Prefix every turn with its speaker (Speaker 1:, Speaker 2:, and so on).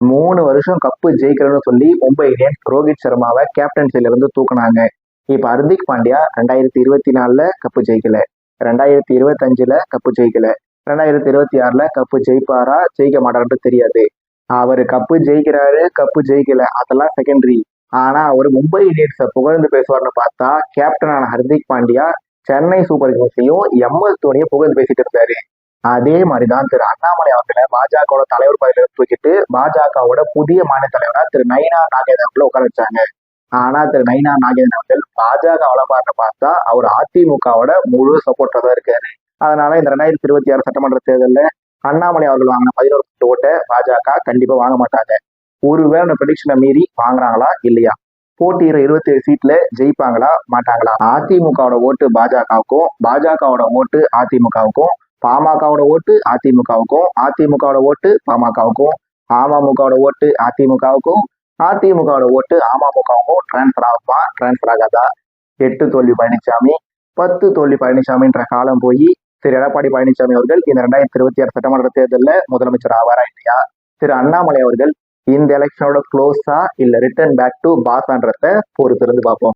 Speaker 1: 3 வருஷம் கப்பு ஜெயிக்கிறேன்னு சொல்லி மும்பை இந்தியன்ஸ் ரோஹித் சர்மாவை கேப்டன்சில இருந்து தூக்குனாங்க. இப்ப ஹர்திக் பாண்டியா 2024ல கப்பு ஜெயிக்கல, 2025ல கப்பு ஜெயிக்கல, 2026ல கப்பு ஜெயிப்பாரா ஜெயிக்க மாட்டாருன்னு தெரியாது. அவரு கப்பு ஜெயிக்கிறாரு கப்பு ஜெயிக்கல அதெல்லாம் செகண்டரி. ஆனா அவர் மும்பை இந்தியன்ஸை புகழ்ந்து பேசுவார்னு பார்த்தா கேப்டனான ஹர்திக் பாண்டியா சென்னை சூப்பர் கிங்ஸையும் எம்எஸ் தோனியை புகழ்ந்து பேசிட்டு இருந்தாரு. அதே மாதிரிதான் திரு அண்ணாமலை அவர்களை பாஜகவோட தலைவர் பதவியில தூக்கிட்டு பாஜகவோட புதிய மாநில தலைவரா திரு நயினா நாகேந்திரன் உட்கார வச்சாங்க. ஆனா திரு நயினா நாகேந்திரன் அவர்கள் பாஜக வளர்ப்பாருன்னு பார்த்தா அவர் அதிமுகவோட முழு சப்போர்ட்டா தான் இருக்காரு. அதனால இந்த 2026 சட்டமன்ற தேர்தலில் அண்ணாமலை அவர்கள் வாங்கின 11 ஓட்டை பாஜக கண்டிப்பா வாங்க மாட்டாங்க. ஒருவேளை அந்த ப்ரெடிக்ஷனை மீறி வாங்குறாங்களா இல்லையா, போட்டியிற 27 சீட்ல ஜெயிப்பாங்களா மாட்டாங்களா, அதிமுகவோட ஓட்டு பாஜகவுக்கும், பாஜகவோட ஓட்டு அதிமுகவுக்கும், பாமகவோட ஓட்டு அதிமுகவுக்கும், அதிமுகவோட ஓட்டு பாமகவுக்கும், அமமுகவோட ஓட்டு அதிமுகவுக்கும், அதிமுகவோட ஓட்டு அமமுகவுக்கும் டிரான்ஸ்பர் ஆகுமா டிரான்ஸ்பர் ஆகாதா? 8 தோல்வி பழனிசாமி 10 தோல்வி பழனிசாமின்ற காலம் போய் திரு எடப்பாடி பழனிசாமி அவர்கள் இந்த 2026 சட்டமன்ற தேர்தலில் முதலமைச்சர் ஆவாரா இல்லையா? திரு அண்ணாமலை அவர்கள் இந்த எலெக்ஷனோட க்ளோஸா இல்ல ரிட்டர்ன் பேக் டு பாஸான்றத பொறுத்திருந்து பார்ப்போம்.